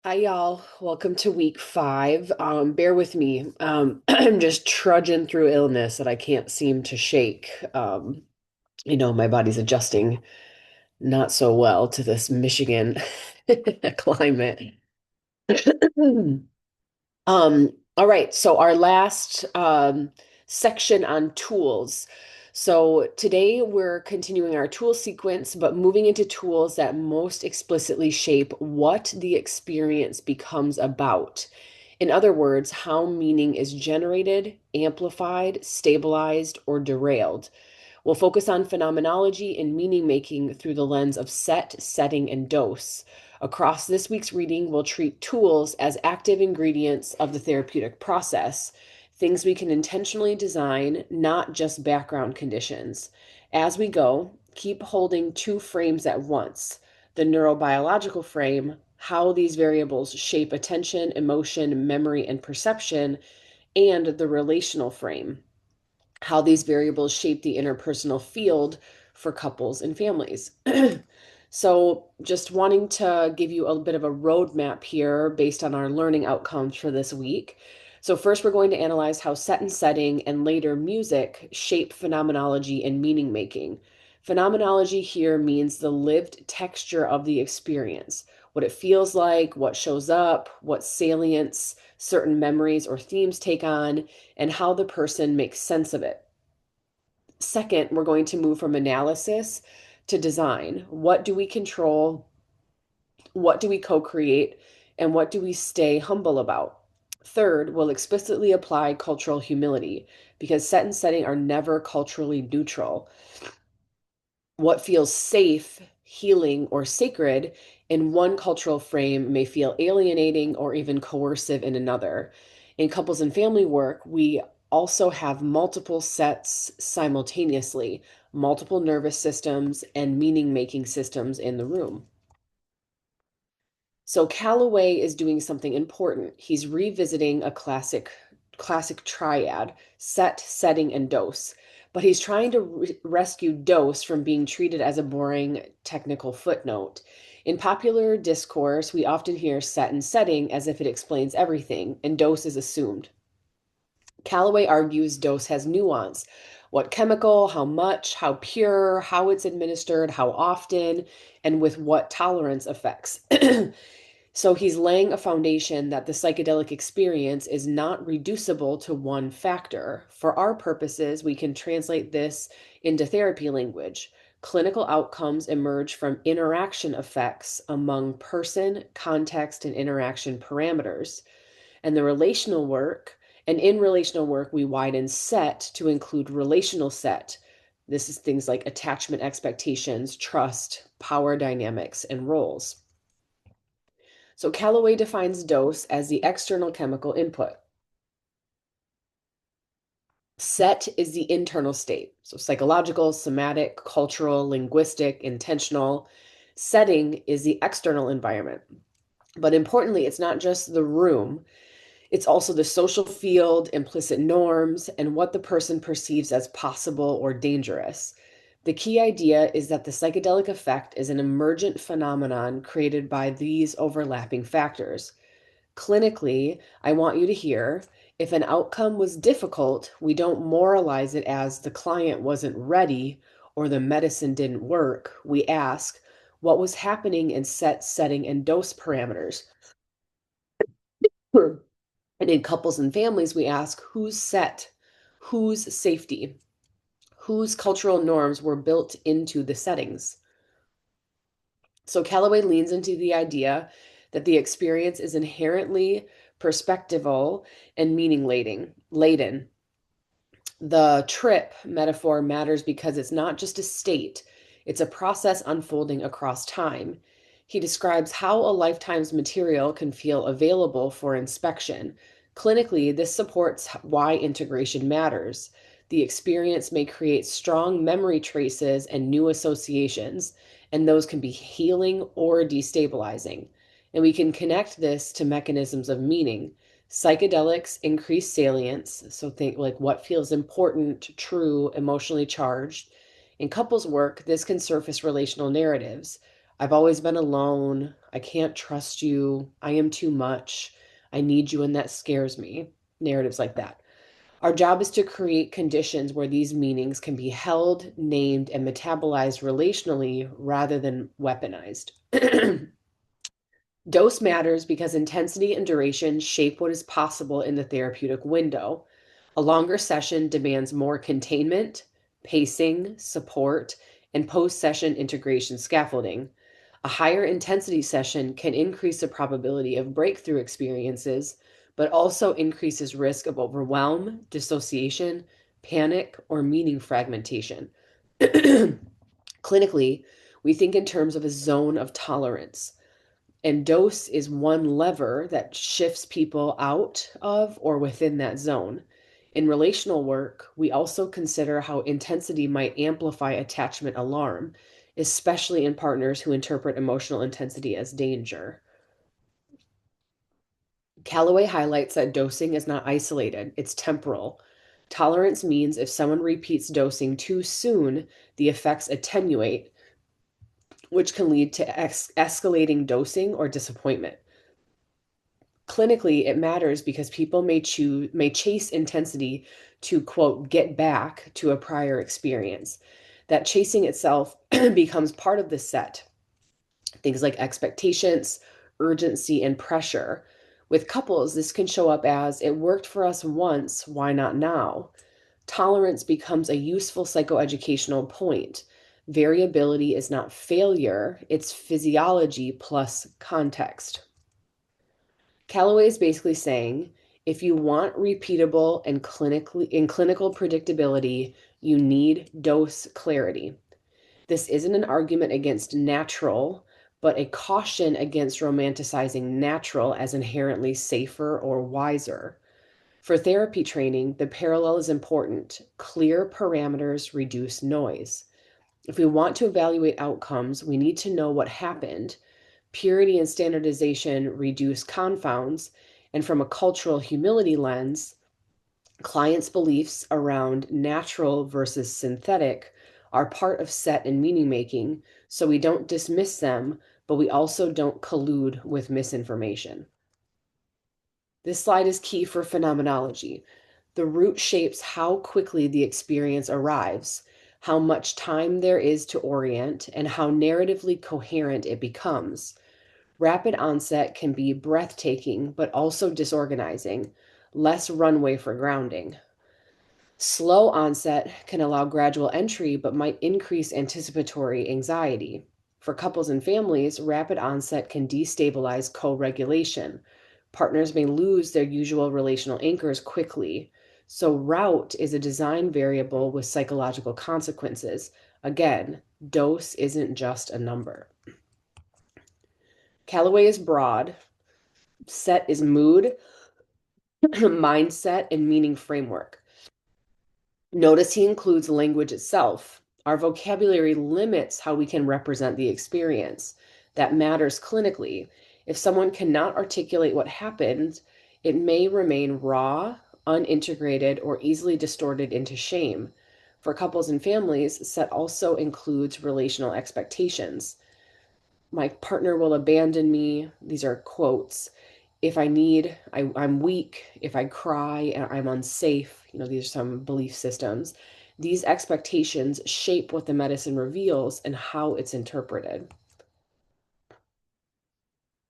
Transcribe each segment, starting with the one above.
Hi, y'all. Welcome to week 5. Bear with me. I'm just trudging through illness that I can't seem to shake. My body's adjusting not so well to this Michigan climate. All right, so our last section on tools. So today we're continuing our tool sequence, but moving into tools that most explicitly shape what the experience becomes about. In other words, how meaning is generated, amplified, stabilized, or derailed. We'll focus on phenomenology and meaning making through the lens of set, setting, and dose. Across this week's reading, we'll treat tools as active ingredients of the therapeutic process, things we can intentionally design, not just background conditions. As we go, keep holding two frames at once: the neurobiological frame, how these variables shape attention, emotion, memory, and perception, and the relational frame, how these variables shape the interpersonal field for couples and families. So, just wanting to give you a bit of a roadmap here based on our learning outcomes for this week. So, first, we're going to analyze how set and setting and later music shape phenomenology and meaning making. Phenomenology here means the lived texture of the experience, what it feels like, what shows up, what salience certain memories or themes take on, and how the person makes sense of it. Second, we're going to move from analysis to design. What do we control? What do we co create? And what do we stay humble about? Third, we'll explicitly apply cultural humility because set and setting are never culturally neutral. What feels safe, healing, or sacred in one cultural frame may feel alienating or even coercive in another. In couples and family work, we also have multiple sets simultaneously, multiple nervous systems and meaning making systems in the room. So Calloway is doing something important. He's revisiting a classic triad: set, setting, and dose. But he's trying to rescue dose from being treated as a boring technical footnote. In popular discourse, we often hear set and setting as if it explains everything, and dose is assumed. Calloway argues dose has nuance: what chemical, how much, how pure, how it's administered, how often, and with what tolerance effects. So he's laying a foundation that the psychedelic experience is not reducible to one factor. For our purposes, we can translate this into therapy language. Clinical outcomes emerge from interaction effects among person, context, and interaction parameters. And in relational work, we widen set to include relational set. This is things like attachment expectations, trust, power dynamics, and roles. So Calloway defines dose as the external chemical input. Set is the internal state. So psychological, somatic, cultural, linguistic, intentional. Setting is the external environment. But importantly, it's not just the room, it's also the social field, implicit norms, and what the person perceives as possible or dangerous. The key idea is that the psychedelic effect is an emergent phenomenon created by these overlapping factors. Clinically, I want you to hear: if an outcome was difficult, we don't moralize it as the client wasn't ready or the medicine didn't work. We ask, what was happening in set, setting, and dose parameters? And in couples and families, we ask, whose set, whose safety, whose cultural norms were built into the settings? So Calloway leans into the idea that the experience is inherently perspectival and meaning laden. The trip metaphor matters because it's not just a state, it's a process unfolding across time. He describes how a lifetime's material can feel available for inspection. Clinically, this supports why integration matters. The experience may create strong memory traces and new associations, and those can be healing or destabilizing. And we can connect this to mechanisms of meaning. Psychedelics increase salience, so think like what feels important, true, emotionally charged. In couples work, this can surface relational narratives. I've always been alone. I can't trust you. I am too much. I need you, and that scares me. Narratives like that. Our job is to create conditions where these meanings can be held, named, and metabolized relationally rather than weaponized. Dose matters because intensity and duration shape what is possible in the therapeutic window. A longer session demands more containment, pacing, support, and post session integration scaffolding. A higher intensity session can increase the probability of breakthrough experiences, but also increases risk of overwhelm, dissociation, panic, or meaning fragmentation. Clinically, we think in terms of a zone of tolerance. And dose is one lever that shifts people out of or within that zone. In relational work, we also consider how intensity might amplify attachment alarm, especially in partners who interpret emotional intensity as danger. Calloway highlights that dosing is not isolated, it's temporal. Tolerance means if someone repeats dosing too soon, the effects attenuate, which can lead to escalating dosing or disappointment. Clinically, it matters because people may chase intensity to quote get back to a prior experience. That chasing itself becomes part of the set. Things like expectations, urgency, and pressure. With couples, this can show up as it worked for us once, why not now? Tolerance becomes a useful psychoeducational point. Variability is not failure, it's physiology plus context. Callaway is basically saying if you want repeatable and clinical predictability, you need dose clarity. This isn't an argument against natural, but a caution against romanticizing natural as inherently safer or wiser. For therapy training, the parallel is important. Clear parameters reduce noise. If we want to evaluate outcomes, we need to know what happened. Purity and standardization reduce confounds, and from a cultural humility lens, clients' beliefs around natural versus synthetic are part of set and meaning making, so we don't dismiss them, but we also don't collude with misinformation. This slide is key for phenomenology. The root shapes how quickly the experience arrives, how much time there is to orient, and how narratively coherent it becomes. Rapid onset can be breathtaking, but also disorganizing, less runway for grounding. Slow onset can allow gradual entry, but might increase anticipatory anxiety. For couples and families, rapid onset can destabilize co regulation. Partners may lose their usual relational anchors quickly. So, route is a design variable with psychological consequences. Again, dose isn't just a number. Callaway is broad, set is mood, mindset, and meaning framework. Notice he includes language itself. Our vocabulary limits how we can represent the experience. That matters clinically. If someone cannot articulate what happened, it may remain raw, unintegrated, or easily distorted into shame. For couples and families, set also includes relational expectations. My partner will abandon me. These are quotes. If I need, I'm weak. If I cry, I'm unsafe. These are some belief systems. These expectations shape what the medicine reveals and how it's interpreted.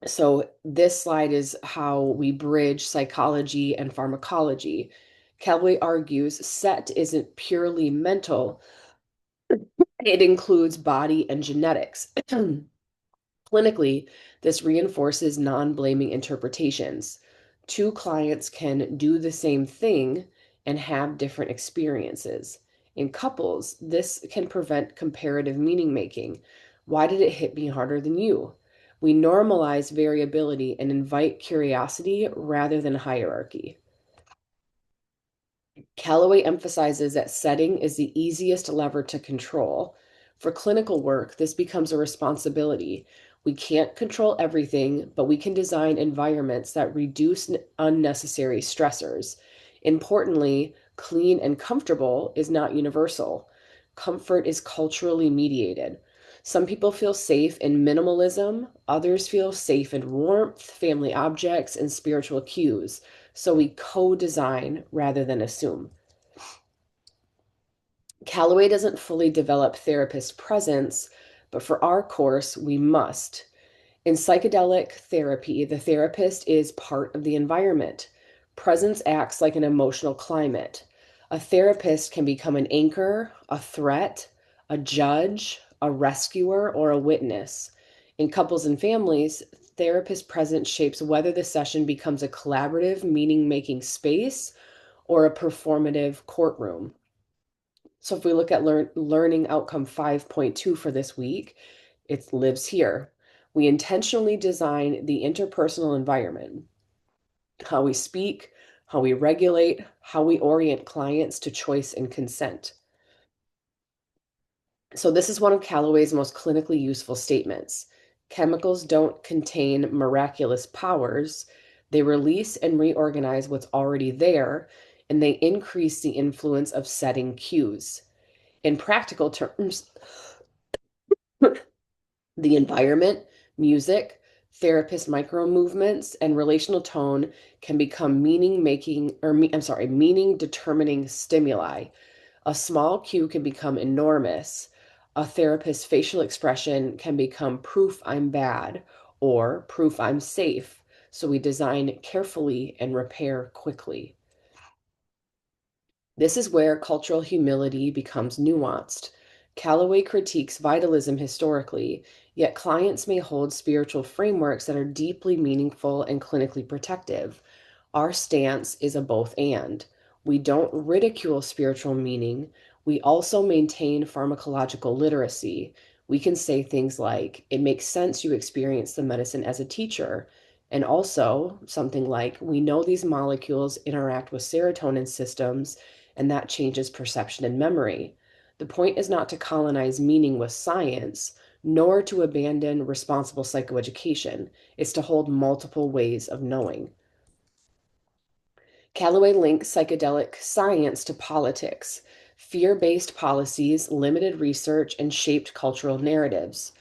So this slide is how we bridge psychology and pharmacology. Callaway argues set isn't purely mental. It includes body and genetics. Clinically, this reinforces non-blaming interpretations. Two clients can do the same thing and have different experiences. In couples, this can prevent comparative meaning making. Why did it hit me harder than you? We normalize variability and invite curiosity rather than hierarchy. Callaway emphasizes that setting is the easiest lever to control. For clinical work, this becomes a responsibility. We can't control everything, but we can design environments that reduce unnecessary stressors. Importantly, clean and comfortable is not universal. Comfort is culturally mediated. Some people feel safe in minimalism, others feel safe in warmth, family objects, and spiritual cues. So we co design rather than assume. Callaway doesn't fully develop therapist presence, but for our course, we must. In psychedelic therapy, the therapist is part of the environment. Presence acts like an emotional climate. A therapist can become an anchor, a threat, a judge, a rescuer, or a witness. In couples and families, therapist presence shapes whether the session becomes a collaborative, meaning making space or a performative courtroom. So if we look at learning outcome 5.2 for this week, it lives here. We intentionally design the interpersonal environment, how we speak, how we regulate, how we orient clients to choice and consent. So this is one of Callaway's most clinically useful statements. Chemicals don't contain miraculous powers. They release and reorganize what's already there, and they increase the influence of setting cues. In practical terms, the environment, music, therapist micro movements, and relational tone can become meaning making, or I'm sorry, meaning determining stimuli. A small cue can become enormous. A therapist's facial expression can become proof I'm bad or proof I'm safe. So we design carefully and repair quickly. This is where cultural humility becomes nuanced. Callaway critiques vitalism historically, yet clients may hold spiritual frameworks that are deeply meaningful and clinically protective. Our stance is a both and. We don't ridicule spiritual meaning. We also maintain pharmacological literacy. We can say things like, it makes sense you experience the medicine as a teacher. And also something like, we know these molecules interact with serotonin systems and that changes perception and memory. The point is not to colonize meaning with science, nor to abandon responsible psychoeducation. It's to hold multiple ways of knowing. Callaway links psychedelic science to politics. Fear-based policies limited research and shaped cultural narratives.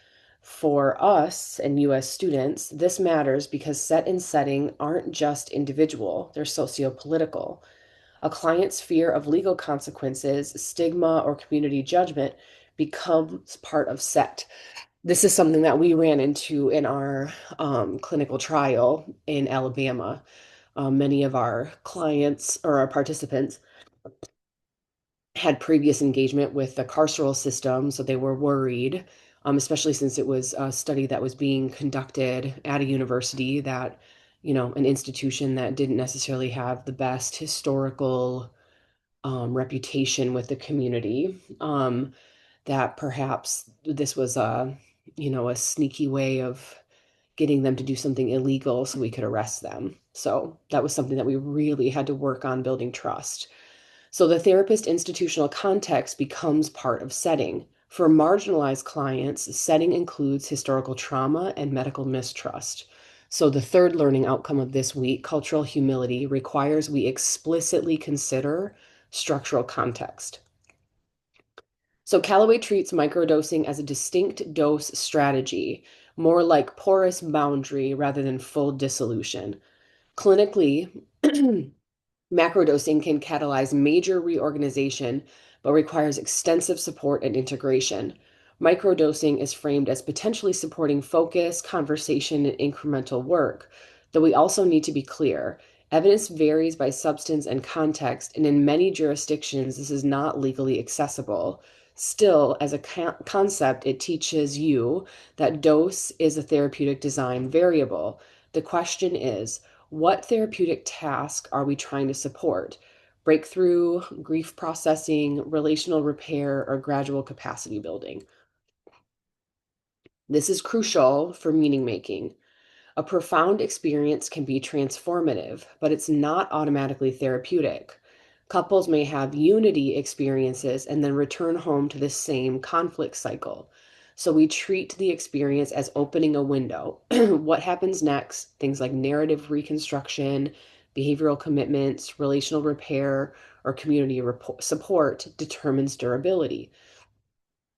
For us and US students, this matters because set and setting aren't just individual, they're socio-political. A client's fear of legal consequences, stigma, or community judgment becomes part of set. This is something that we ran into in our clinical trial in Alabama. Many of our clients or our participants had previous engagement with the carceral system, so they were worried, especially since it was a study that was being conducted at a university that, an institution that didn't necessarily have the best historical reputation with the community. That perhaps this was a sneaky way of getting them to do something illegal so we could arrest them. So that was something that we really had to work on building trust. So the therapist institutional context becomes part of setting. For marginalized clients, setting includes historical trauma and medical mistrust. So the third learning outcome of this week, cultural humility, requires we explicitly consider structural context. So Callaway treats microdosing as a distinct dose strategy, more like porous boundary rather than full dissolution. Clinically, macrodosing can catalyze major reorganization, but requires extensive support and integration. Microdosing is framed as potentially supporting focus, conversation, and incremental work, though we also need to be clear. Evidence varies by substance and context, and in many jurisdictions, this is not legally accessible. Still, as a concept, it teaches you that dose is a therapeutic design variable. The question is, what therapeutic task are we trying to support? Breakthrough, grief processing, relational repair, or gradual capacity building? This is crucial for meaning making. A profound experience can be transformative, but it's not automatically therapeutic. Couples may have unity experiences and then return home to the same conflict cycle. So we treat the experience as opening a window. What happens next? Things like narrative reconstruction, behavioral commitments, relational repair, or community support determines durability.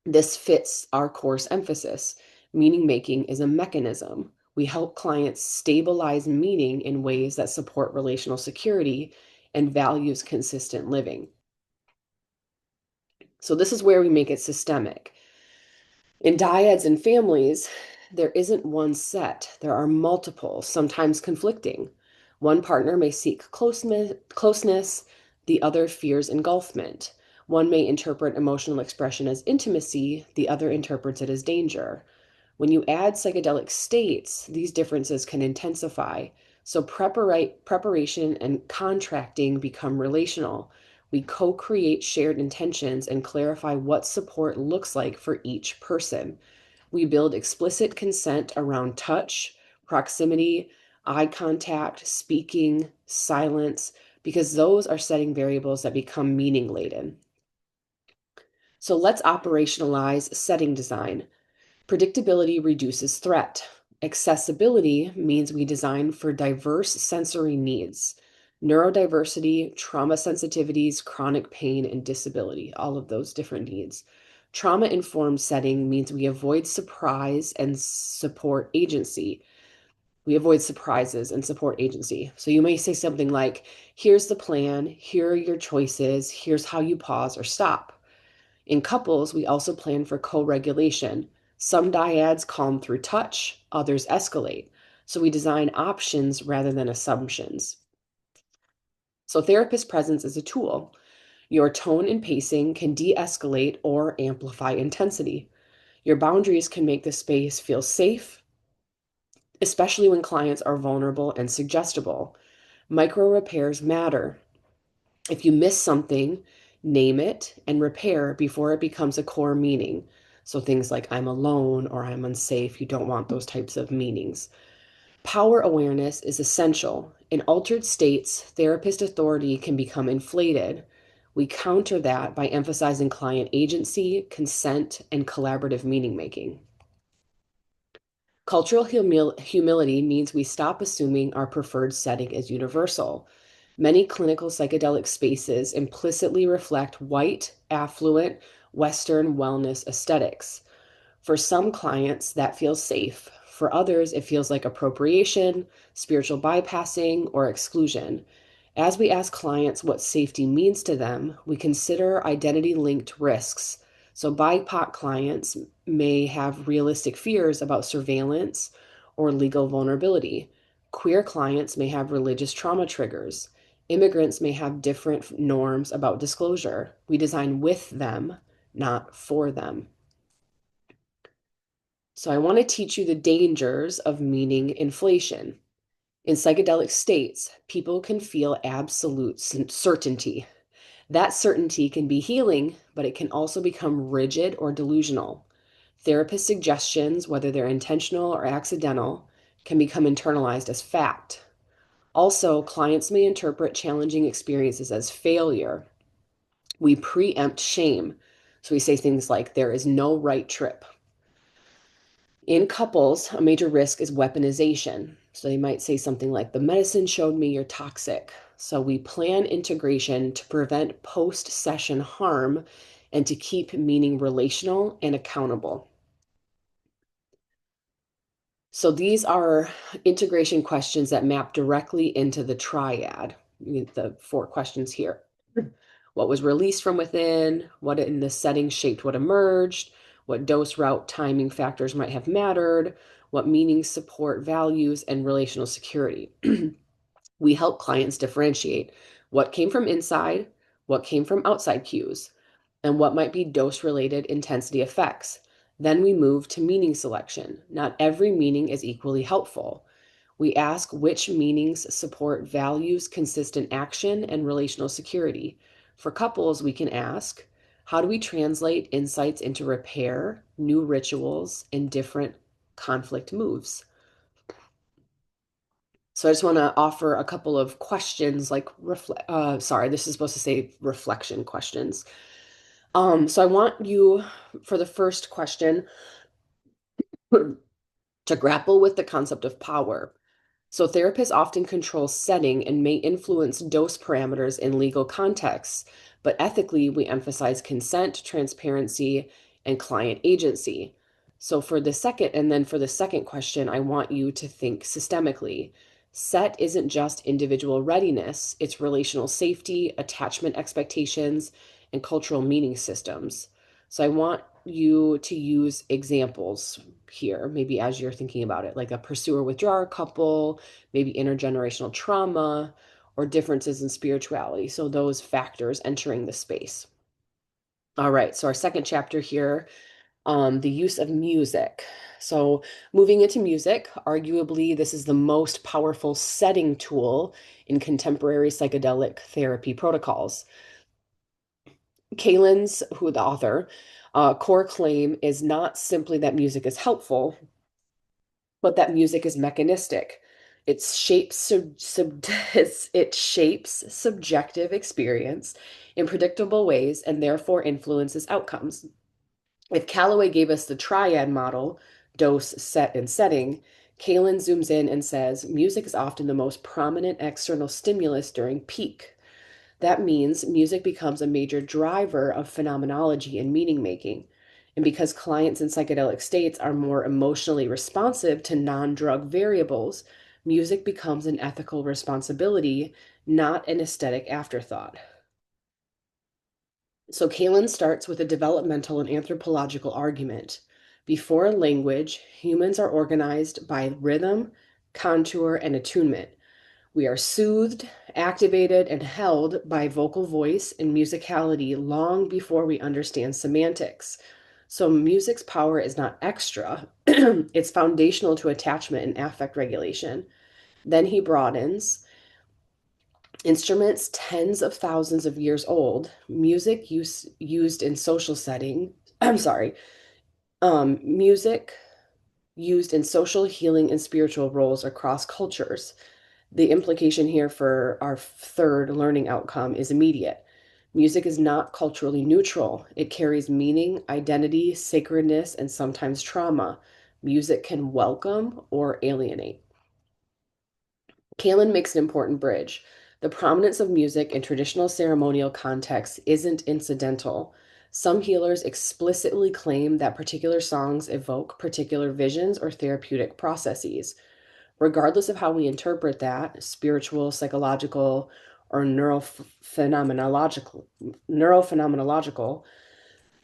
This fits our course emphasis. Meaning making is a mechanism. We help clients stabilize meaning in ways that support relational security and values consistent living. So, this is where we make it systemic. In dyads and families, there isn't one set. There are multiple, sometimes conflicting. One partner may seek closeness, the other fears engulfment. One may interpret emotional expression as intimacy, the other interprets it as danger. When you add psychedelic states, these differences can intensify. So preparation and contracting become relational. We co-create shared intentions and clarify what support looks like for each person. We build explicit consent around touch, proximity, eye contact, speaking, silence, because those are setting variables that become meaning laden. So let's operationalize setting design. Predictability reduces threat. Accessibility means we design for diverse sensory needs, neurodiversity, trauma sensitivities, chronic pain, and disability, all of those different needs. Trauma-informed setting means we avoid surprise and support agency. We avoid surprises and support agency. So you may say something like, here's the plan, here are your choices, here's how you pause or stop. In couples, we also plan for co-regulation. Some dyads calm through touch, others escalate. So we design options rather than assumptions. So therapist presence is a tool. Your tone and pacing can de-escalate or amplify intensity. Your boundaries can make the space feel safe, especially when clients are vulnerable and suggestible. Micro repairs matter. If you miss something, name it and repair before it becomes a core meaning. So things like I'm alone or I'm unsafe, you don't want those types of meanings. Power awareness is essential. In altered states, therapist authority can become inflated. We counter that by emphasizing client agency, consent, and collaborative meaning making. Cultural humility means we stop assuming our preferred setting is universal. Many clinical psychedelic spaces implicitly reflect white, affluent, Western wellness aesthetics. For some clients, that feels safe. For others, it feels like appropriation, spiritual bypassing, or exclusion. As we ask clients what safety means to them, we consider identity linked risks. So, BIPOC clients may have realistic fears about surveillance or legal vulnerability. Queer clients may have religious trauma triggers. Immigrants may have different norms about disclosure. We design with them, not for them. So, I want to teach you the dangers of meaning inflation. In psychedelic states, people can feel absolute certainty. That certainty can be healing, but it can also become rigid or delusional. Therapist suggestions, whether they're intentional or accidental, can become internalized as fact. Also, clients may interpret challenging experiences as failure. We preempt shame. So we say things like, there is no right trip. In couples, a major risk is weaponization. So they might say something like, the medicine showed me you're toxic. So we plan integration to prevent post-session harm and to keep meaning relational and accountable. So these are integration questions that map directly into the triad, the 4 questions here. What was released from within? What in the setting shaped what emerged? What dose, route, timing factors might have mattered? What meanings support values and relational security? We help clients differentiate what came from inside, what came from outside cues, and what might be dose-related intensity effects. Then we move to meaning selection. Not every meaning is equally helpful. We ask which meanings support values, consistent action, and relational security. For couples, we can ask, how do we translate insights into repair, new rituals, and different conflict moves? So I just want to offer a couple of questions, like sorry, this is supposed to say reflection questions. So I want you, for the first question, to grapple with the concept of power. So therapists often control setting and may influence dose parameters in legal contexts, but ethically, we emphasize consent, transparency, and client agency. So for the second question, I want you to think systemically. SET isn't just individual readiness, it's relational safety, attachment expectations, and cultural meaning systems. So I want you to use examples here, maybe as you're thinking about it, like a pursuer withdrawer couple, maybe intergenerational trauma, or differences in spirituality. So those factors entering the space. All right, so our second chapter here, the use of music. So moving into music, arguably this is the most powerful setting tool in contemporary psychedelic therapy protocols. Kalin's, who the author, core claim is not simply that music is helpful, but that music is mechanistic. It shapes it shapes subjective experience in predictable ways and therefore influences outcomes. If Calloway gave us the triad model, dose, set, and setting, Kalin zooms in and says music is often the most prominent external stimulus during peak. That means music becomes a major driver of phenomenology and meaning making. And because clients in psychedelic states are more emotionally responsive to non drug variables, music becomes an ethical responsibility, not an aesthetic afterthought. So Kalin starts with a developmental and anthropological argument. Before language, humans are organized by rhythm, contour, and attunement. We are soothed, activated, and held by vocal voice and musicality long before we understand semantics. So, music's power is not extra, it's foundational to attachment and affect regulation. Then he broadens instruments tens of thousands of years old, used in social setting. I'm sorry, music used in social healing and spiritual roles across cultures. The implication here for our third learning outcome is immediate. Music is not culturally neutral. It carries meaning, identity, sacredness, and sometimes trauma. Music can welcome or alienate. Kalin makes an important bridge. The prominence of music in traditional ceremonial contexts isn't incidental. Some healers explicitly claim that particular songs evoke particular visions or therapeutic processes. Regardless of how we interpret that, spiritual, psychological, or neurophenomenological,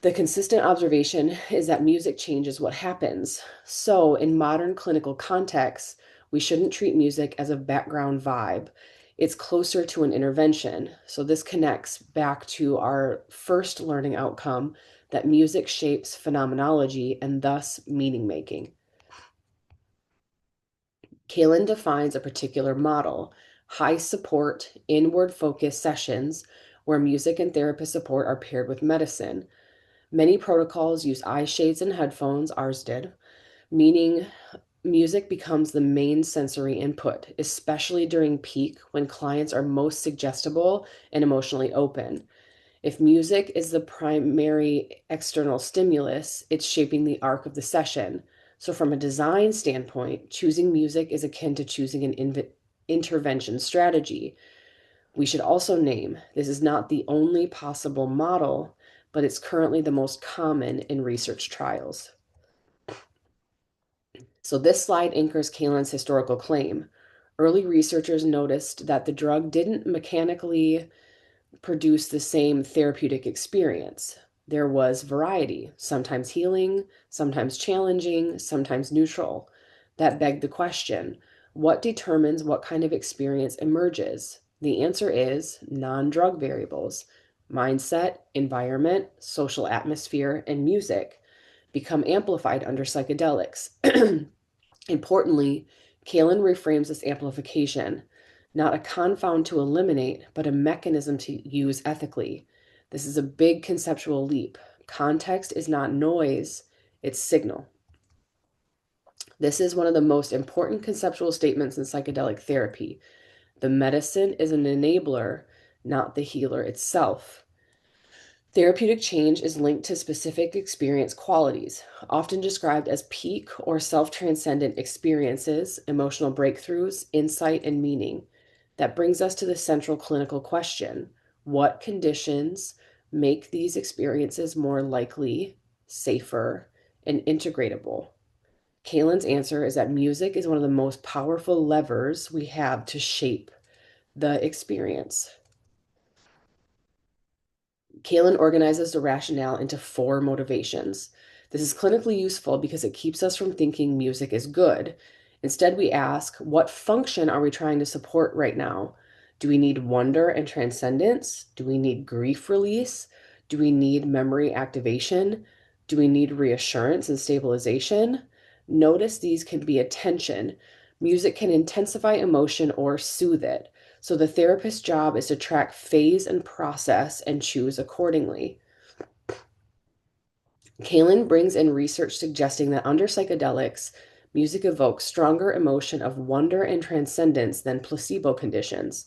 the consistent observation is that music changes what happens. So, in modern clinical contexts, we shouldn't treat music as a background vibe. It's closer to an intervention. So, this connects back to our first learning outcome that music shapes phenomenology and thus meaning making. Kalin defines a particular model, high support, inward focused sessions where music and therapist support are paired with medicine. Many protocols use eye shades and headphones, ours did, meaning music becomes the main sensory input, especially during peak when clients are most suggestible and emotionally open. If music is the primary external stimulus, it's shaping the arc of the session. So, from a design standpoint, choosing music is akin to choosing an intervention strategy. We should also name this is not the only possible model, but it's currently the most common in research trials. So, this slide anchors Kalin's historical claim. Early researchers noticed that the drug didn't mechanically produce the same therapeutic experience. There was variety, sometimes healing, sometimes challenging, sometimes neutral. That begged the question, what determines what kind of experience emerges? The answer is non drug variables. Mindset, environment, social atmosphere, and music become amplified under psychedelics. Importantly, Kalin reframes this amplification, not a confound to eliminate, but a mechanism to use ethically. This is a big conceptual leap. Context is not noise, it's signal. This is one of the most important conceptual statements in psychedelic therapy. The medicine is an enabler, not the healer itself. Therapeutic change is linked to specific experience qualities, often described as peak or self transcendent experiences, emotional breakthroughs, insight, and meaning. That brings us to the central clinical question: what conditions make these experiences more likely safer, and integratable? Kaylin's answer is that music is one of the most powerful levers we have to shape the experience. Kaylin organizes the rationale into four motivations. This is clinically useful because it keeps us from thinking music is good. Instead, we ask, what function are we trying to support right now? Do we need wonder and transcendence? Do we need grief release? Do we need memory activation? Do we need reassurance and stabilization? Notice these can be a tension. Music can intensify emotion or soothe it. So the therapist's job is to track phase and process and choose accordingly. Kaylin brings in research suggesting that under psychedelics, music evokes stronger emotion of wonder and transcendence than placebo conditions.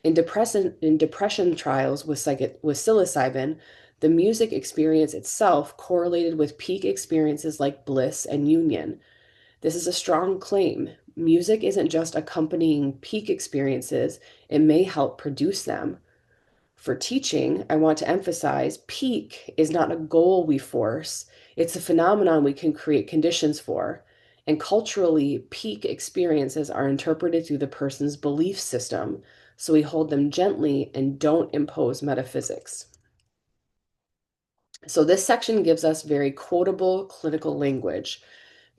In depression trials with psilocybin, the music experience itself correlated with peak experiences like bliss and union. This is a strong claim. Music isn't just accompanying peak experiences, it may help produce them. For teaching, I want to emphasize peak is not a goal we force, it's a phenomenon we can create conditions for. And culturally, peak experiences are interpreted through the person's belief system, so we hold them gently and don't impose metaphysics. So, this section gives us very quotable clinical language.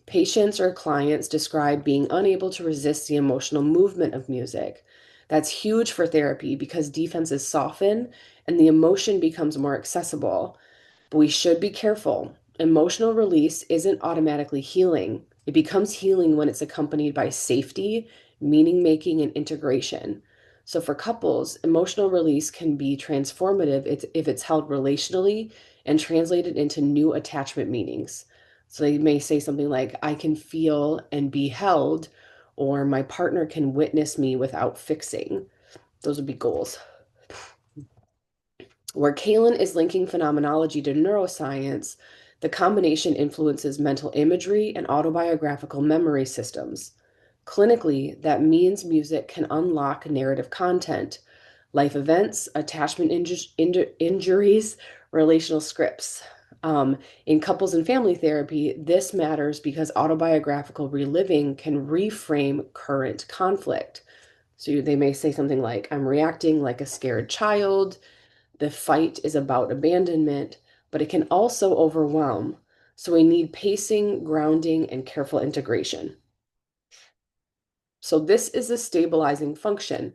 Patients or clients describe being unable to resist the emotional movement of music. That's huge for therapy because defenses soften and the emotion becomes more accessible. But we should be careful. Emotional release isn't automatically healing. It becomes healing when it's accompanied by safety, meaning making, and integration. So, for couples, emotional release can be transformative if it's held relationally and translated into new attachment meanings. So, they may say something like, I can feel and be held, or my partner can witness me without fixing. Those would be goals. Where Kalin is linking phenomenology to neuroscience, the combination influences mental imagery and autobiographical memory systems. Clinically, that means music can unlock narrative content, life events, injuries, relational scripts. In couples and family therapy, this matters because autobiographical reliving can reframe current conflict. So they may say something like, I'm reacting like a scared child. The fight is about abandonment, but it can also overwhelm. So we need pacing, grounding, and careful integration. So this is a stabilizing function.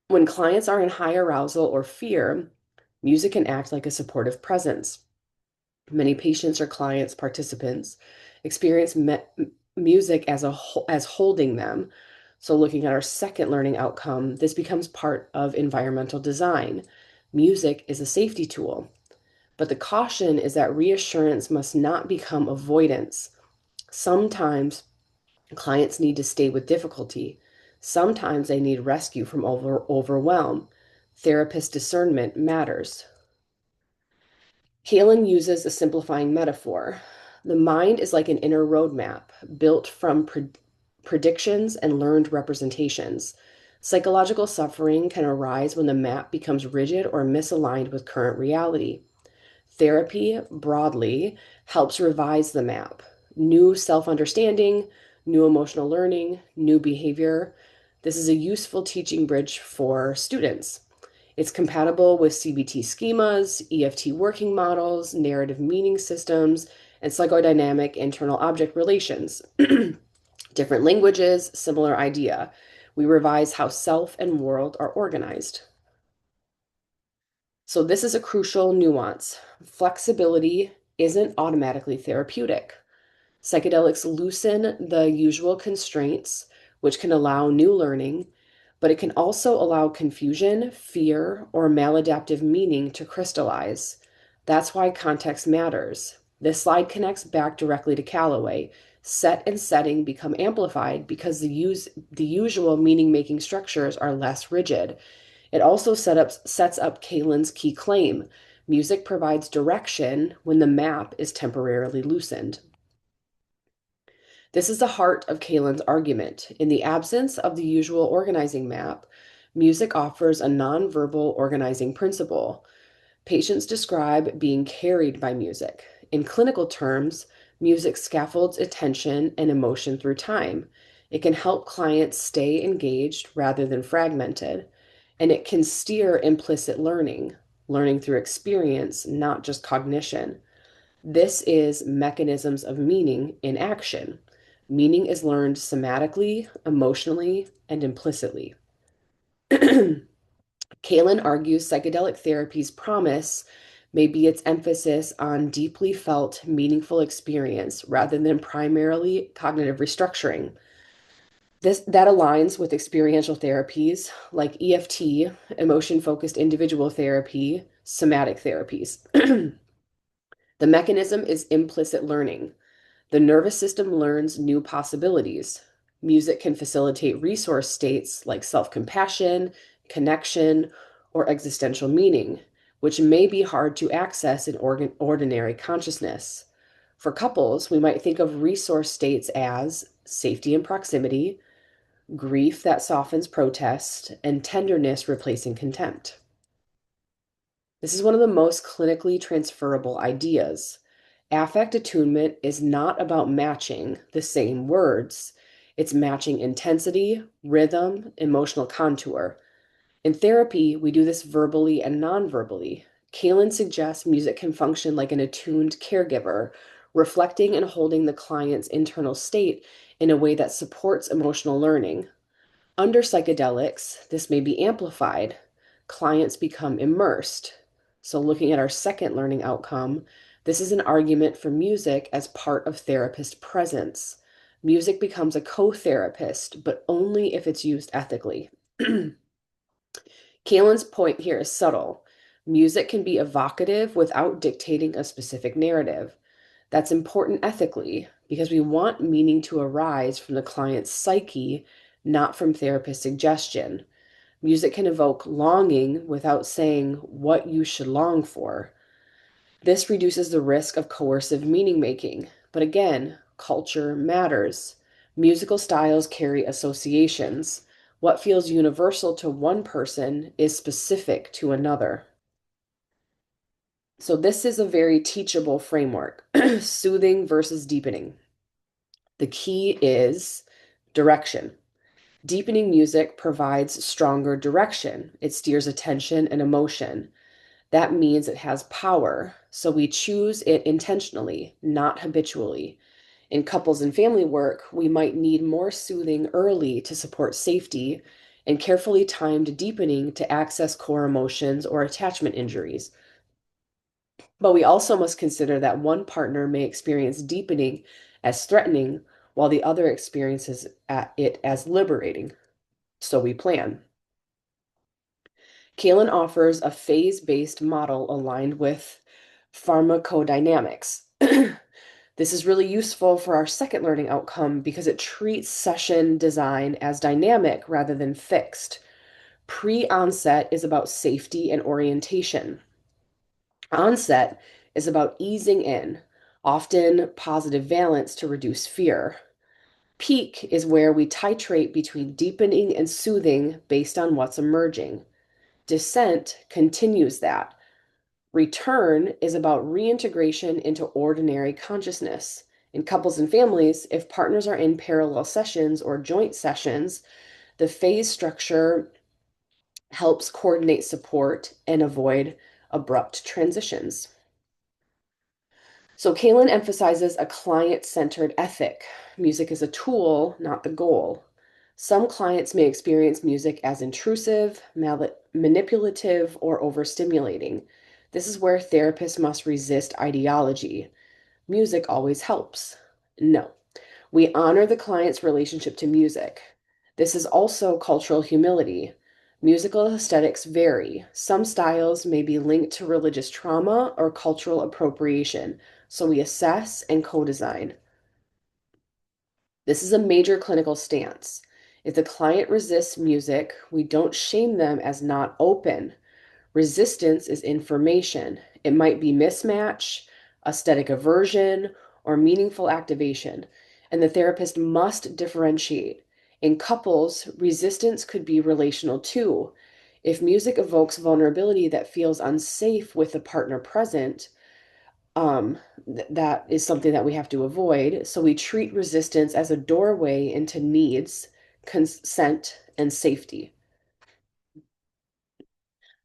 When clients are in high arousal or fear, music can act like a supportive presence. Many patients or clients, participants, experience music as holding them. So looking at our second learning outcome, this becomes part of environmental design. Music is a safety tool. But the caution is that reassurance must not become avoidance. Sometimes clients need to stay with difficulty. Sometimes they need rescue from overwhelm. Therapist discernment matters. Kaylin uses a simplifying metaphor. The mind is like an inner roadmap built from predictions and learned representations. Psychological suffering can arise when the map becomes rigid or misaligned with current reality. Therapy, broadly, helps revise the map. New self understanding, new emotional learning, new behavior. This is a useful teaching bridge for students. It's compatible with CBT schemas, EFT working models, narrative meaning systems, and psychodynamic internal object relations. Different languages, similar idea. We revise how self and world are organized. So, this is a crucial nuance. Flexibility isn't automatically therapeutic. Psychedelics loosen the usual constraints, which can allow new learning, but it can also allow confusion, fear, or maladaptive meaning to crystallize. That's why context matters. This slide connects back directly to Calloway. Set and setting become amplified because the usual meaning-making structures are less rigid. It also sets up Kaylin's key claim. Music provides direction when the map is temporarily loosened. This is the heart of Kaylin's argument. In the absence of the usual organizing map, music offers a nonverbal organizing principle. Patients describe being carried by music. In clinical terms, music scaffolds attention and emotion through time. It can help clients stay engaged rather than fragmented, and it can steer implicit learning, learning through experience, not just cognition. This is mechanisms of meaning in action. Meaning is learned somatically, emotionally, and implicitly. Kalin argues psychedelic therapy's promise may be its emphasis on deeply felt, meaningful experience rather than primarily cognitive restructuring. That aligns with experiential therapies like EFT, emotion-focused individual therapy, somatic therapies. The mechanism is implicit learning. The nervous system learns new possibilities. Music can facilitate resource states like self-compassion, connection, or existential meaning, which may be hard to access in ordinary consciousness. For couples, we might think of resource states as safety and proximity, grief that softens protest, and tenderness replacing contempt. This is one of the most clinically transferable ideas. Affect attunement is not about matching the same words. It's matching intensity, rhythm, emotional contour. In therapy, we do this verbally and non-verbally. Kalin suggests music can function like an attuned caregiver, reflecting and holding the client's internal state in a way that supports emotional learning. Under psychedelics, this may be amplified. Clients become immersed. So, looking at our second learning outcome, this is an argument for music as part of therapist presence. Music becomes a co-therapist, but only if it's used ethically. Kalen's point here is subtle. Music can be evocative without dictating a specific narrative. That's important ethically because we want meaning to arise from the client's psyche, not from therapist suggestion. Music can evoke longing without saying what you should long for. This reduces the risk of coercive meaning making. But again, culture matters. Musical styles carry associations. What feels universal to one person is specific to another. So, this is a very teachable framework soothing versus deepening. The key is direction. Deepening music provides stronger direction, it steers attention and emotion. That means it has power, so we choose it intentionally, not habitually. In couples and family work, we might need more soothing early to support safety and carefully timed deepening to access core emotions or attachment injuries. But we also must consider that one partner may experience deepening as threatening while the other experiences it as liberating. So we plan. Kalin offers a phase-based model aligned with pharmacodynamics. This is really useful for our second learning outcome because it treats session design as dynamic rather than fixed. Pre-onset is about safety and orientation. Onset is about easing in, often positive valence to reduce fear. Peak is where we titrate between deepening and soothing based on what's emerging. Descent continues that. Return is about reintegration into ordinary consciousness. In couples and families, if partners are in parallel sessions or joint sessions, the phase structure helps coordinate support and avoid abrupt transitions. So Kalin emphasizes a client-centered ethic. Music is a tool, not the goal. Some clients may experience music as intrusive, manipulative, or overstimulating. This is where therapists must resist ideology. Music always helps. No, we honor the client's relationship to music. This is also cultural humility. Musical aesthetics vary. Some styles may be linked to religious trauma or cultural appropriation, so we assess and co-design. This is a major clinical stance. If the client resists music, we don't shame them as not open. Resistance is information. It might be mismatch, aesthetic aversion, or meaningful activation, and the therapist must differentiate. In couples, resistance could be relational too. If music evokes vulnerability that feels unsafe with the partner present, that is something that we have to avoid. So we treat resistance as a doorway into needs, consent, and safety.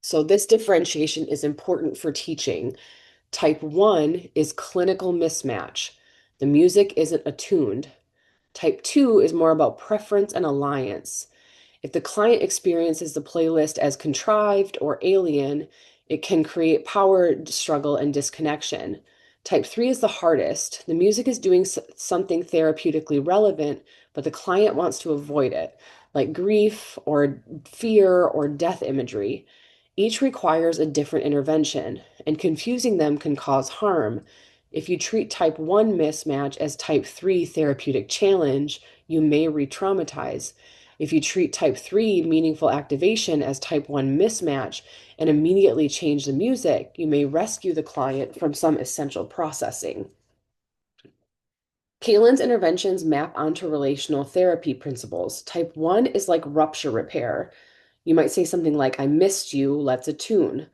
So this differentiation is important for teaching. Type 1 is clinical mismatch. The music isn't attuned. Type 2 is more about preference and alliance. If the client experiences the playlist as contrived or alien, it can create power struggle and disconnection. Type 3 is the hardest. The music is doing something therapeutically relevant, but the client wants to avoid it, like grief or fear or death imagery. Each requires a different intervention, and confusing them can cause harm. If you treat type 1 mismatch as type 3 therapeutic challenge, you may re traumatize. If you treat type 3 meaningful activation as type 1 mismatch and immediately change the music, you may rescue the client from some essential processing. Kalen's interventions map onto relational therapy principles. Type 1 is like rupture repair. You might say something like, I missed you, let's attune.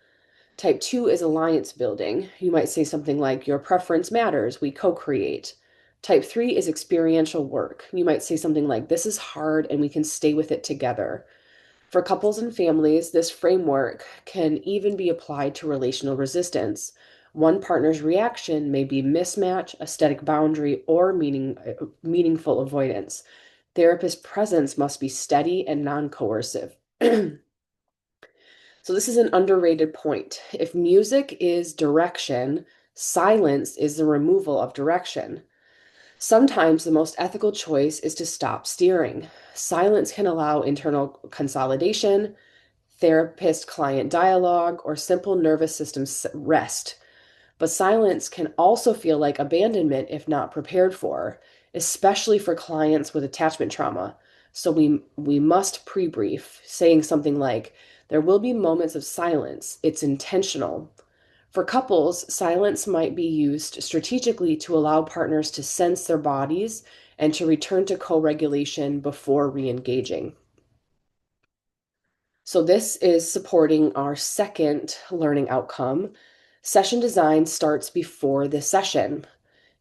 Type 2 is alliance building. You might say something like, your preference matters, we co-create. Type 3 is experiential work. You might say something like, this is hard and we can stay with it together. For couples and families, this framework can even be applied to relational resistance. One partner's reaction may be mismatch, aesthetic boundary, or meaningful avoidance. Therapist presence must be steady and non-coercive. So this is an underrated point. If music is direction, silence is the removal of direction. Sometimes the most ethical choice is to stop steering. Silence can allow internal consolidation, therapist-client dialogue, or simple nervous system rest. But silence can also feel like abandonment if not prepared for, especially for clients with attachment trauma. So we must pre-brief, saying something like, there will be moments of silence. It's intentional. For couples, silence might be used strategically to allow partners to sense their bodies and to return to co-regulation before re-engaging. So this is supporting our second learning outcome. Session design starts before the session.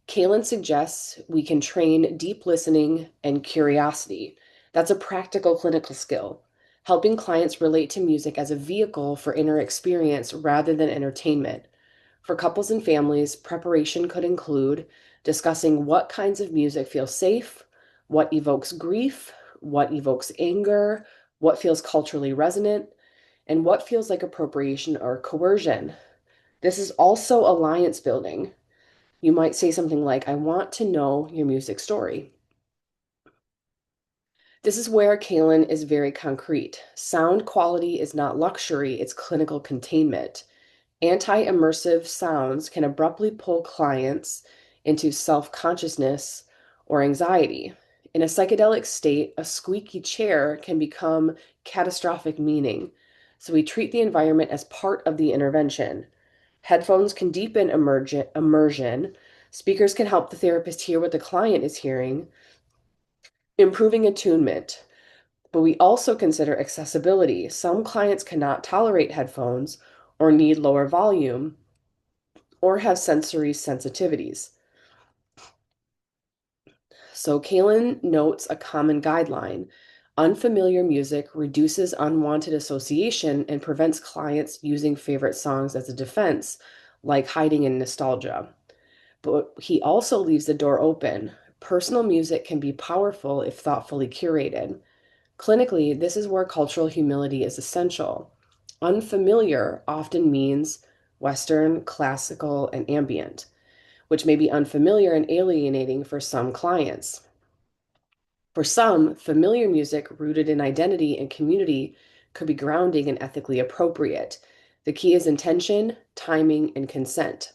Kalen suggests we can train deep listening and curiosity. That's a practical clinical skill, helping clients relate to music as a vehicle for inner experience rather than entertainment. For couples and families, preparation could include discussing what kinds of music feel safe, what evokes grief, what evokes anger, what feels culturally resonant, and what feels like appropriation or coercion. This is also alliance building. You might say something like, I want to know your music story. This is where Kalen is very concrete. Sound quality is not luxury, it's clinical containment. Anti-immersive sounds can abruptly pull clients into self-consciousness or anxiety. In a psychedelic state, a squeaky chair can become catastrophic meaning. So we treat the environment as part of the intervention. Headphones can deepen immersion. Speakers can help the therapist hear what the client is hearing, improving attunement. But we also consider accessibility. Some clients cannot tolerate headphones or need lower volume or have sensory sensitivities. So Kalen notes a common guideline. Unfamiliar music reduces unwanted association and prevents clients using favorite songs as a defense, like hiding in nostalgia. But he also leaves the door open. Personal music can be powerful if thoughtfully curated. Clinically, this is where cultural humility is essential. Unfamiliar often means Western, classical, and ambient, which may be unfamiliar and alienating for some clients. For some, familiar music rooted in identity and community could be grounding and ethically appropriate. The key is intention, timing, and consent.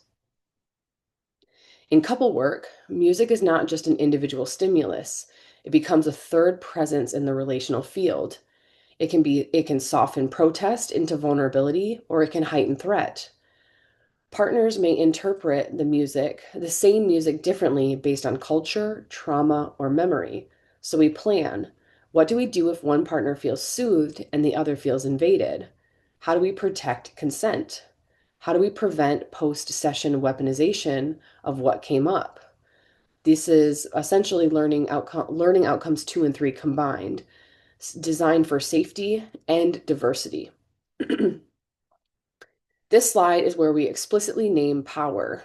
In couple work, music is not just an individual stimulus. It becomes a third presence in the relational field. It can soften protest into vulnerability, or it can heighten threat. Partners may interpret the same music differently based on culture, trauma, or memory. So we plan. What do we do if one partner feels soothed and the other feels invaded? How do we protect consent? How do we prevent post-session weaponization of what came up? This is essentially learning outcomes 2 and 3 combined, designed for safety and diversity. This slide is where we explicitly name power.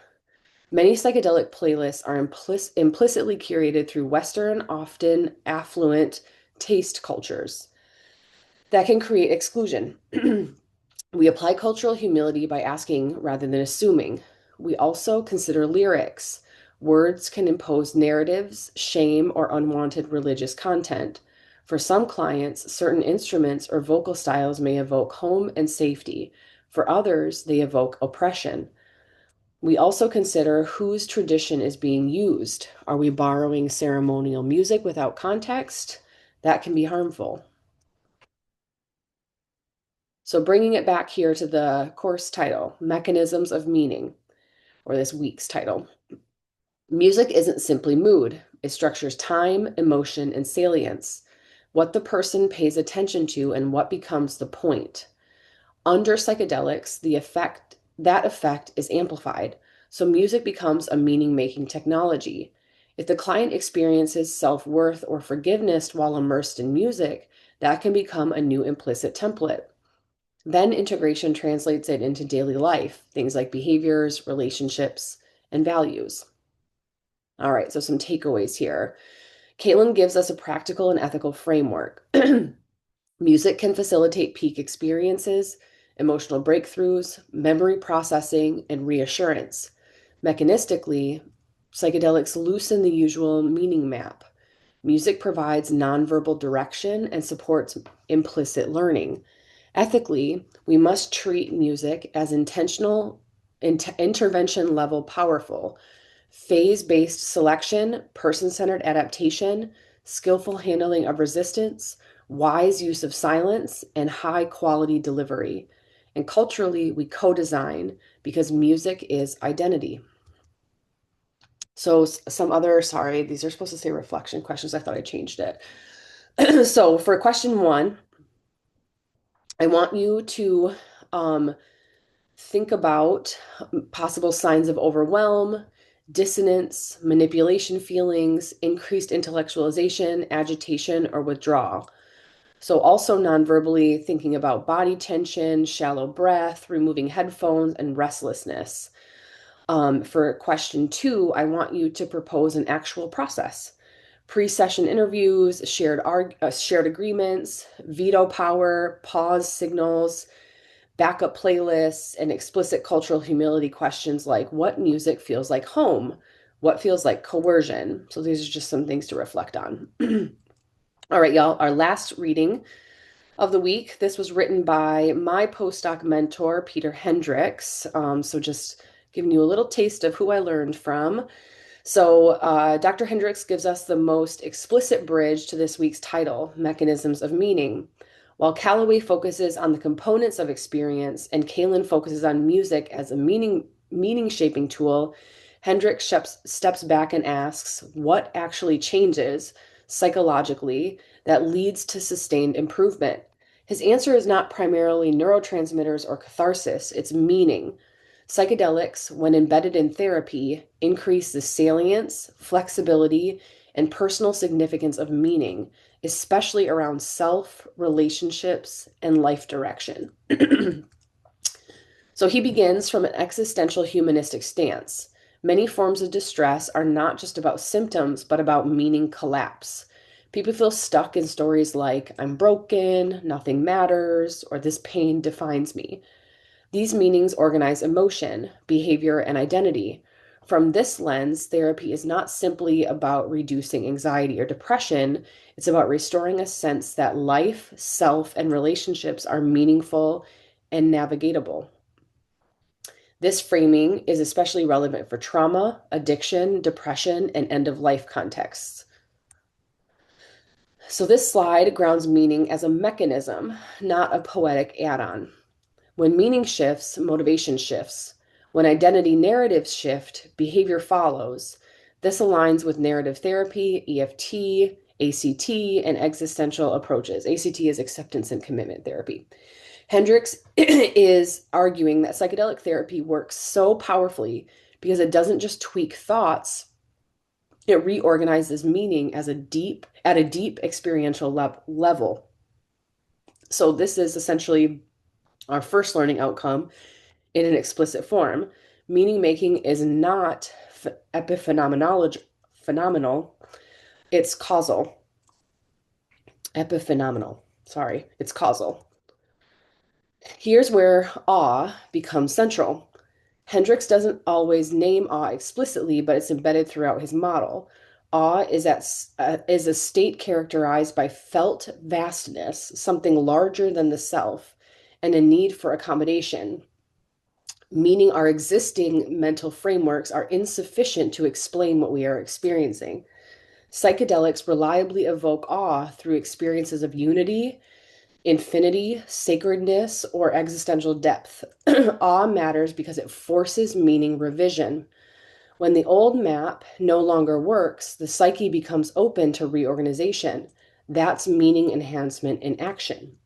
Many psychedelic playlists are implicitly curated through Western, often affluent taste cultures that can create exclusion. We apply cultural humility by asking rather than assuming. We also consider lyrics. Words can impose narratives, shame, or unwanted religious content. For some clients, certain instruments or vocal styles may evoke home and safety. For others, they evoke oppression. We also consider whose tradition is being used. Are we borrowing ceremonial music without context? That can be harmful. So bringing it back here to the course title, Mechanisms of Meaning, or this week's title. Music isn't simply mood. It structures time, emotion, and salience, what the person pays attention to and what becomes the point. Under psychedelics, that effect is amplified, so music becomes a meaning-making technology. If the client experiences self-worth or forgiveness while immersed in music, that can become a new implicit template. Then integration translates it into daily life, things like behaviors, relationships, and values. All right, so some takeaways here. Caitlin gives us a practical and ethical framework. Music can facilitate peak experiences, emotional breakthroughs, memory processing, and reassurance. Mechanistically, psychedelics loosen the usual meaning map. Music provides nonverbal direction and supports implicit learning. Ethically, we must treat music as intentional, intervention level powerful, phase-based selection, person-centered adaptation, skillful handling of resistance, wise use of silence, and high-quality delivery. And culturally, we co-design because music is identity. So sorry, these are supposed to say reflection questions. I thought I changed it. So for question 1, I want you to think about possible signs of overwhelm, dissonance, manipulation feelings, increased intellectualization, agitation, or withdrawal. So also non-verbally thinking about body tension, shallow breath, removing headphones, and restlessness. For question 2, I want you to propose an actual process. Pre-session interviews, shared agreements, veto power, pause signals, backup playlists, and explicit cultural humility questions like what music feels like home? What feels like coercion? So these are just some things to reflect on. All right, y'all, our last reading of the week. This was written by my postdoc mentor, Peter Hendricks. So just giving you a little taste of who I learned from. So Dr. Hendricks gives us the most explicit bridge to this week's title, Mechanisms of Meaning. While Calloway focuses on the components of experience and Kalin focuses on music as a meaning-shaping tool, Hendricks steps back and asks, what actually changes psychologically that leads to sustained improvement? His answer is not primarily neurotransmitters or catharsis, it's meaning. Psychedelics, when embedded in therapy, increase the salience, flexibility, and personal significance of meaning, especially around self, relationships, and life direction. So he begins from an existential humanistic stance. Many forms of distress are not just about symptoms, but about meaning collapse. People feel stuck in stories like, I'm broken, nothing matters, or this pain defines me. These meanings organize emotion, behavior, and identity. From this lens, therapy is not simply about reducing anxiety or depression, it's about restoring a sense that life, self, and relationships are meaningful and navigatable. This framing is especially relevant for trauma, addiction, depression, and end-of-life contexts. So this slide grounds meaning as a mechanism, not a poetic add-on. When meaning shifts, motivation shifts. When identity narratives shift, behavior follows. This aligns with narrative therapy, EFT, ACT, and existential approaches. ACT is acceptance and commitment therapy. Hendricks is arguing that psychedelic therapy works so powerfully because it doesn't just tweak thoughts, it reorganizes meaning at a deep experiential level. So this is essentially our first learning outcome in an explicit form. Meaning making is not phenomenal, it's causal. Epiphenomenal. Sorry, it's causal. Here's where awe becomes central. Hendricks doesn't always name awe explicitly, but it's embedded throughout his model. Awe is a state characterized by felt vastness, something larger than the self, and a need for accommodation, meaning our existing mental frameworks are insufficient to explain what we are experiencing. Psychedelics reliably evoke awe through experiences of unity, infinity, sacredness, or existential depth. Awe matters because it forces meaning revision. When the old map no longer works, the psyche becomes open to reorganization. That's meaning enhancement in action.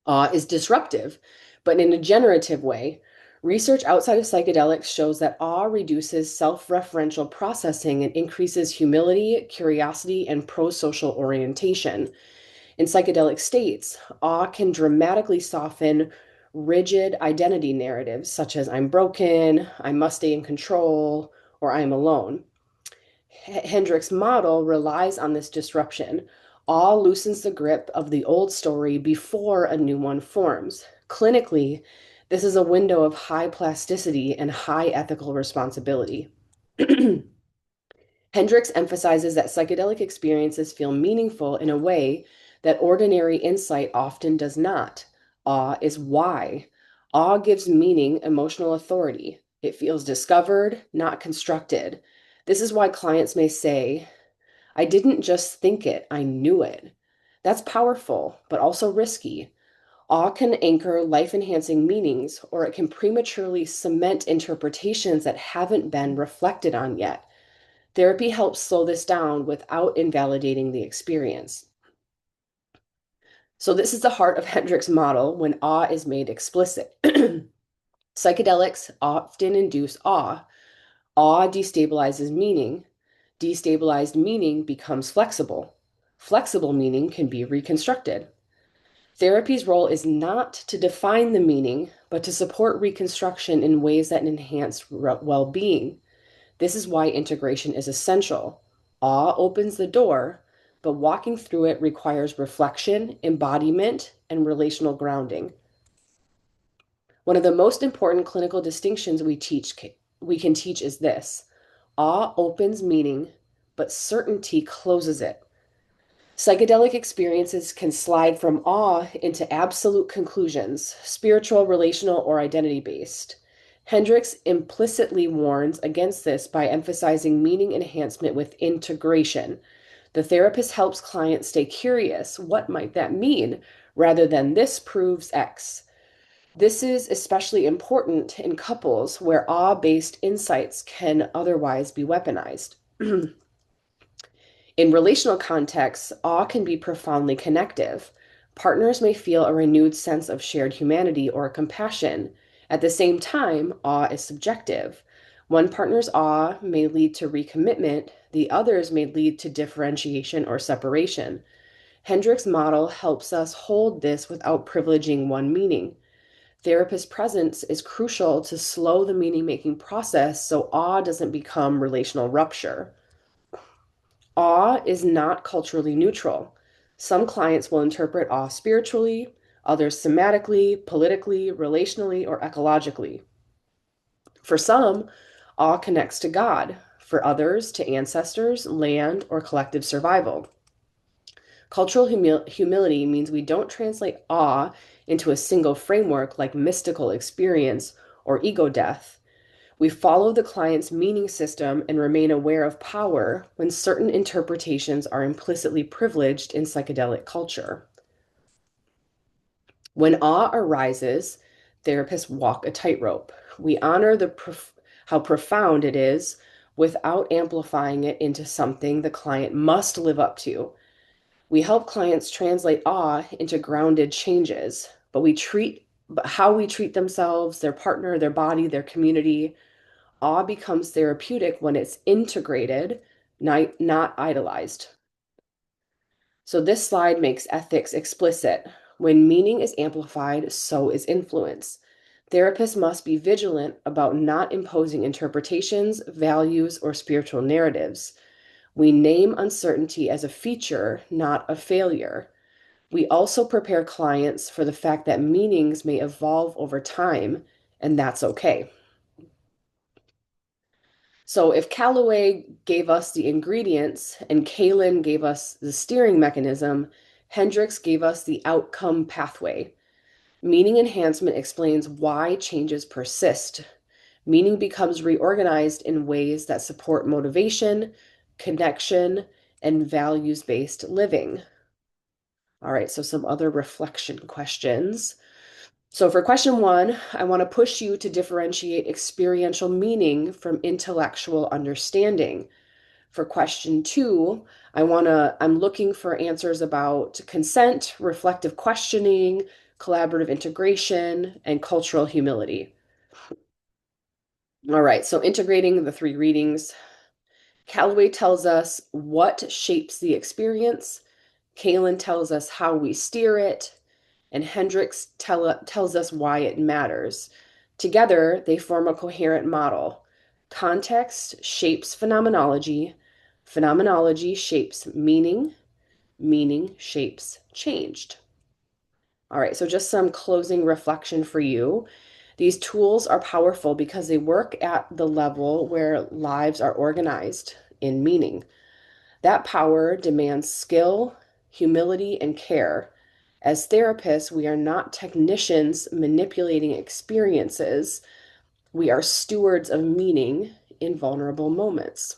Awe is disruptive, but in a generative way. Research outside of psychedelics shows that awe reduces self referential processing and increases humility, curiosity, and pro social orientation. In psychedelic states, awe can dramatically soften rigid identity narratives such as I'm broken, I must stay in control, or I'm alone. Hendrick's model relies on this disruption. Awe loosens the grip of the old story before a new one forms. Clinically, this is a window of high plasticity and high ethical responsibility. Hendricks emphasizes that psychedelic experiences feel meaningful in a way that ordinary insight often does not. Awe is why. Awe gives meaning emotional authority. It feels discovered, not constructed. This is why clients may say, I didn't just think it, I knew it. That's powerful, but also risky. Awe can anchor life enhancing meanings, or it can prematurely cement interpretations that haven't been reflected on yet. Therapy helps slow this down without invalidating the experience. So, this is the heart of Hendrick's model when awe is made explicit. Psychedelics often induce awe. Awe destabilizes meaning. Destabilized meaning becomes flexible. Flexible meaning can be reconstructed. Therapy's role is not to define the meaning, but to support reconstruction in ways that enhance well being. This is why integration is essential. Awe opens the door, but walking through it requires reflection, embodiment, and relational grounding. One of the most important clinical distinctions we can teach is this. Awe opens meaning, but certainty closes it. Psychedelic experiences can slide from awe into absolute conclusions, spiritual, relational, or identity based. Hendricks implicitly warns against this by emphasizing meaning enhancement with integration. The therapist helps clients stay curious. What might that mean? Rather than this proves X. This is especially important in couples where awe based insights can otherwise be weaponized. In relational contexts, awe can be profoundly connective. Partners may feel a renewed sense of shared humanity or compassion. At the same time, awe is subjective. One partner's awe may lead to recommitment, the other's may lead to differentiation or separation. Hendrick's model helps us hold this without privileging one meaning. Therapist presence is crucial to slow the meaning making process so awe doesn't become relational rupture. Awe is not culturally neutral. Some clients will interpret awe spiritually, others somatically, politically, relationally, or ecologically. For some, awe connects to God. For others, to ancestors, land, or collective survival. Cultural humility means we don't translate awe into a single framework like mystical experience or ego death. We follow the client's meaning system and remain aware of power when certain interpretations are implicitly privileged in psychedelic culture. When awe arises, therapists walk a tightrope. We honor how profound it is without amplifying it into something the client must live up to. We help clients translate awe into grounded changes. but how we treat themselves, their partner, their body, their community, all becomes therapeutic when it's integrated, not idolized. So this slide makes ethics explicit. When meaning is amplified, so is influence. Therapists must be vigilant about not imposing interpretations, values, or spiritual narratives. We name uncertainty as a feature, not a failure. We also prepare clients for the fact that meanings may evolve over time, and that's okay. So if Callaway gave us the ingredients and Kalin gave us the steering mechanism, Hendricks gave us the outcome pathway. Meaning enhancement explains why changes persist. Meaning becomes reorganized in ways that support motivation, connection, and values-based living. All right, so some other reflection questions. So for question one, I want to push you to differentiate experiential meaning from intellectual understanding. For question two, I'm looking for answers about consent, reflective questioning, collaborative integration, and cultural humility. All right, so integrating the three readings. Callaway tells us what shapes the experience. Kalin tells us how we steer it. And tells us why it matters. Together, they form a coherent model. Context shapes phenomenology. Phenomenology shapes meaning. Meaning shapes changed. All right, so just some closing reflection for you. These tools are powerful because they work at the level where lives are organized in meaning. That power demands skill, humility, and care. As therapists, we are not technicians manipulating experiences. We are stewards of meaning in vulnerable moments.